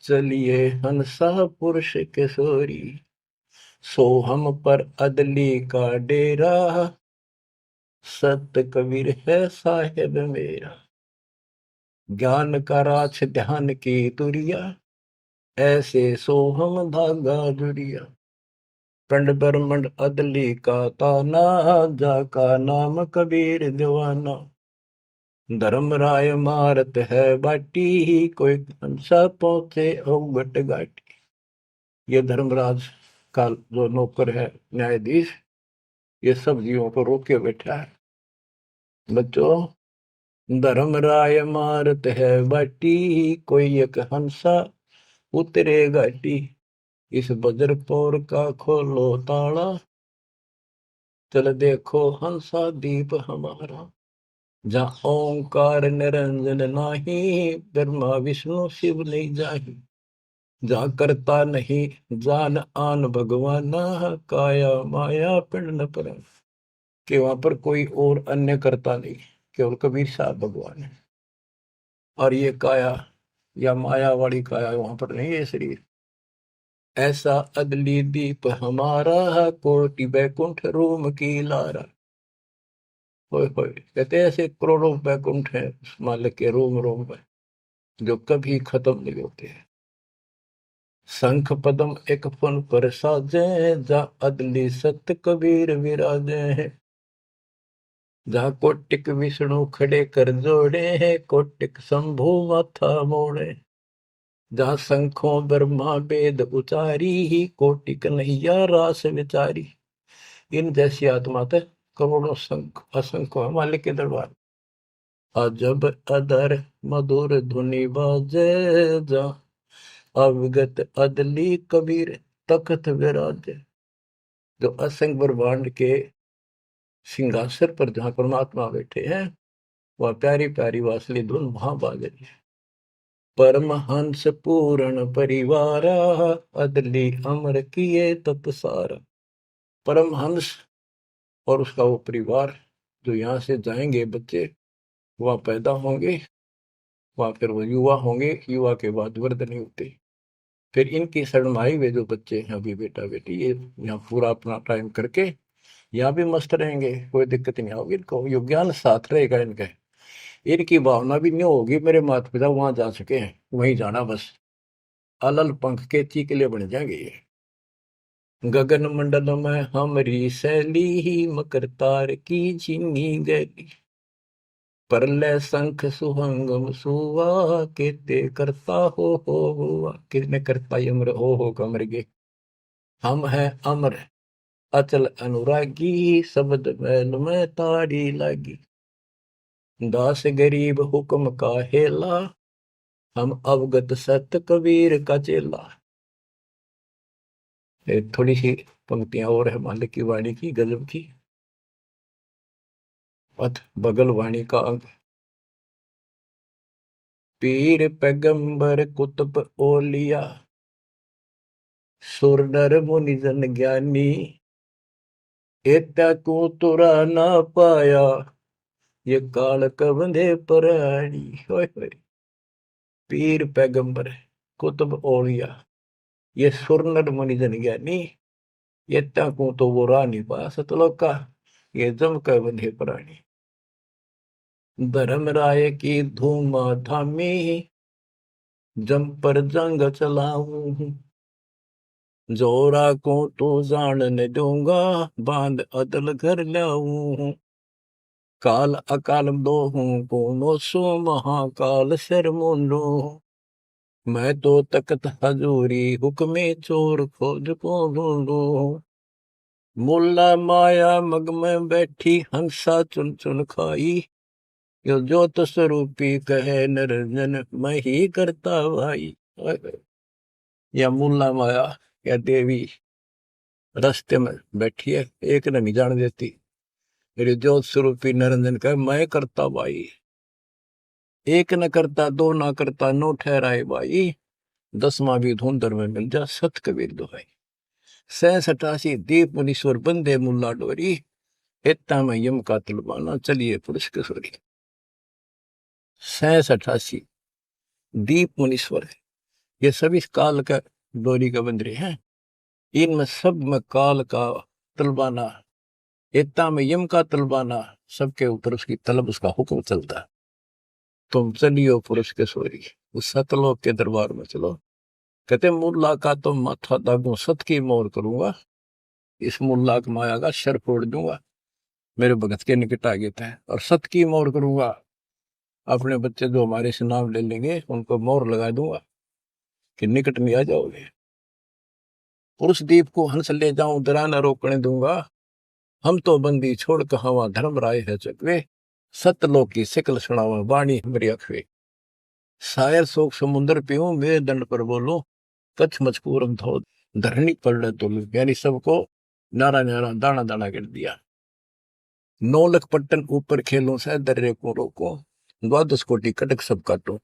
चलिए हंसा पुरुष किशोरी। सो हम पर अदली का डेरा, सत कबीर है साहेब मेरा। ज्ञान का राछ ध्यान की तुरिया, ऐसे सो हम धागा जुड़िया। पंड ब्रह्मंड अदली का ताना, जाका नाम कबीर दीवाना। धर्म राय मारत है बाटी, कोई हंसा पहुंचे अवगट घाटी। ये धर्मराज का जो नौकर है न्यायाधीश, ये सब जीवों को रोके बैठा है। बच्चों, धर्म राय मारत है बाटी, कोई एक हंसा उतरे घाटी। इस बजरपौर का खोलो ताला, चल देखो हंसा दीप हमारा। जहाँ ओंकार निरंजन नाही, ब्रह्मा विष्णु शिव नहीं जाही। जहाँ करता नहीं जान आन भगवाना, काया माया पिंड न पर। कि वहां पर कोई और अन्य करता नहीं, केवल कबीर साहब भगवान है। और ये काया या माया वाली काया वहां पर नहीं है शरीर। ऐसा अदली दीप हमारा, कोटि बैकुंठ रूम की लारा। होय होय। कहते हैं ऐसे करोड़ों बैकुंठ है उस मालिक के रोम रोम में, जो कभी खत्म नहीं होते हैं। शंख पदम एक फन पर साजे, जा अदली सत कबीर विराजे हैं। जहाँ कोटिक विष्णु खड़े कर जोड़े हैं, कोटिक शंभु माथा मोड़े। जहाँ शंखों ब्रह्मा वेद उचारी, ही कोटि कन्हैया रास विचारी। इन जैसी आत्मा थे करोड़ों शंख असंख्य मालिक के दरबार। अजब अदर मधुर धुनि बाजे, जा अवगत अदली कबीर तख्त विराजे। जो असंख्य ब्रह्मांड के सिंहासन पर जहाँ परमात्मा बैठे हैं, वह प्यारी प्यारी वासली धुन वहां बाज रही है। परमहंस पूर्ण परिवार, अदली अमर किए तत्सार। परमहंस और उसका वो परिवार, जो यहाँ से जाएंगे बच्चे, वह पैदा होंगे, वह फिर वो युवा होंगे, युवा के बाद वृद्ध नहीं होते। फिर इनकी शरणमाई वे जो बच्चे हैं अभी बेटा बेटी, ये यहाँ पूरा अपना टाइम करके यहाँ भी मस्त रहेंगे, कोई दिक्कत नहीं होगी इनको, यो ज्ञान साथ रहेगा इनका। इनकी भावना भी नहीं होगी मेरे माता पिता वहां जा सके हैं, वहीं जाना बस। अलल पंख के चीकले बन जाएंगे ये। गगन मंडल में हमरी सैली, ही मकर तार की चीनी गैली। परलय शंख सुहंगम सुवा, केते करता हो हुआ। किसने करता अमर हो कमर गे। हम हैं अमर अचल अनुरागी, शब्द मैल में ताड़ी लागी। दास गरीब हुक्म का हेला, हम अवगत सत कबीर का चेला। थोड़ी सी पंक्तियां और है मालिक की वाणी की गजब की। पथ बगल वाणी का अंग। पीर पैगंबर कुतुब ओलिया, सुर नर मुनि जन ज्ञानी, एता को तुरा ना पाया, ये काल कबंधे पराणी। होय होय। पीर पैगंबर कुतुब ओलिया, ये सुर नर मुनि जन ज्ञानी, एता को तो वो रानी पा सतलोक का, ये जम का बंधे पराणी। धर्म राय की धूम थामी, जम पर जंग चलाऊं, जोरा को तो जान न दूंगा, बांध अदल घर लाऊं। काल अकाल दो हूं कोनो सो, महाकाल शर मुंडो, मैं तो तकत हजूरी हुक्मे चोर खोज को ढूंढो। मुल्ला माया मग में बैठी, हंसा चुन चुन खाई, यो ज्योत स्वरूपी कहे निरंजन, मैं ही करता भाई। या मुल्ला माया या देवी रास्ते में बैठी है, एक ने नहीं जान देती, मेरी ज्योत स्वरूपी निरंजन कहे मैं करता भाई। एक न करता दो ना करता नो ठहराए भाई, 10वां भी धुंधर में मिल जा सत कबीर दुहाई। 67 दीप मुनीश्वर बंदे मुल्ला डोरी, इतना में यम का तलबाना चलिए पुरुष किशोरी। 67 दीप मुनीश्वर है, ये सभी काल का डोरी का बंदरे हैं, इनमें सब में काल का तलबाना, इतना में यम का तलबाना, सबके ऊपर उसकी तलब उसका हुक्म चलता है। तुम चलियो पुरुष किशोरी, उस सतलोक के दरबार में चलो। कहते मुल्ला का तो माथा दागू सत की मोर करूंगा, इस मुल्ला की माया का शर फोड़ दूंगा, मेरे भगत के निकट आ गए थे। और सत की मोर करूंगा, अपने बच्चे जो हमारे से नाम ले लेंगे उनको मोर लगा दूंगा कि निकट नहीं आ जाओगे। पुरुष दीप को हंस ले जाऊं, दरा न रोकने दूंगा, हम तो बंदी छोड़ कहावा धर्म राय है चकवे, सतलोक की सिकल सुनावा वाणी हमारी अखवे। शायर शोक समुद्र पीऊं, मेरे दंड पर बोलो, कच्छ मचकूरम धो धरनी पर तो, यानी सबको नारा नारा दाना दाना कर दिया। 9 लख पट्टन ऊपर खेलों से दर्रे को रोको, 12 कोटि कटक सब काटो,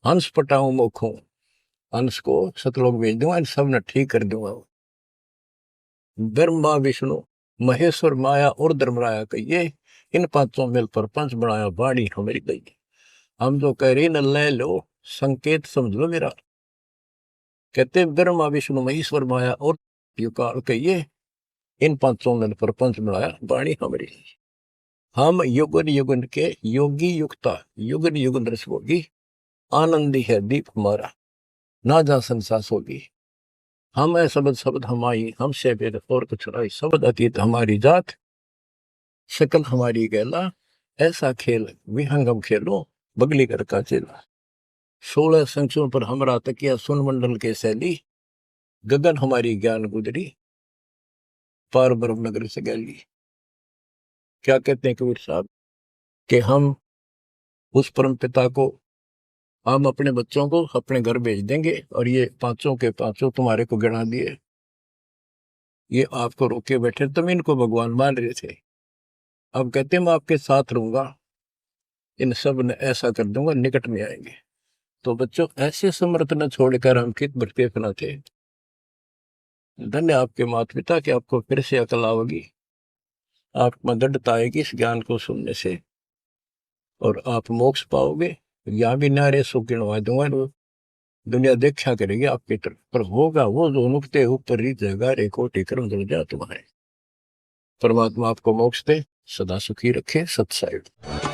हंस पटाऊं मोखों, हंस को सतलोक भेज दूंगा, इन सब ने ठीक कर दूंगा। ब्रह्मा विष्णु महेश्वर माया और धर्मराया कहिए, इन पांचों मिल पर पंच बनाया वाणी हमारी गई। हम जो कह रही न ले लो, संकेत समझ लो मेरा। कहते ब्रह्मा विष्णु महेश्वर माया और युकाल कहिए, इन पांचों मिल पर पंच बनाया वाणी हमारी। हम युगन युगन के योगी युक्ता, युगन युगन रस होगी, आनंदी है दीप हमारा, ना जा संसास होगी। हम है शब्द शब्द हमारी, हमसे वेद और कुछ राई, शब्द अतीत हमारी जात, शकल हमारी गैला, ऐसा खेल विहंगम खेलो, बगली कर का चेला। 16 संख्यों पर हमरा तकिया सुन मंडल के शैली, गगन हमारी ज्ञान गुजरी, पार ब्रह्म नगर से गैली। क्या कहते हैं कबीर साहब कि हम उस परम पिता को, हम अपने बच्चों को अपने घर भेज देंगे, और ये पांचों के पांचों तुम्हारे को गिना दिए, ये आपको रोके बैठे, तुम इनको भगवान मान रहे थे, अब कहते मैं आपके साथ रहूंगा, इन सब ने ऐसा कर दूंगा, निकट में आएंगे। तो बच्चों ऐसे समर्थ न छोड़कर हम कित भटके फिना थे। धन्य आपके माता पिता कि आपको फिर से अकल आओगी, आपको दृढ़ता आएगी इस ज्ञान को सुनने से, और आप मोक्ष पाओगे। यहाँ भी नारे सो गिनवा दूंगा, दुनिया देखा करेगी आपकी तरफ, पर होगा वो जो नुकते ऊपर रीत जगा रे कोटि कर्म जल जा तुम्हारे। परमात्मा आपको मोक्ष दे, सदा सुखी रखे। सत्साई।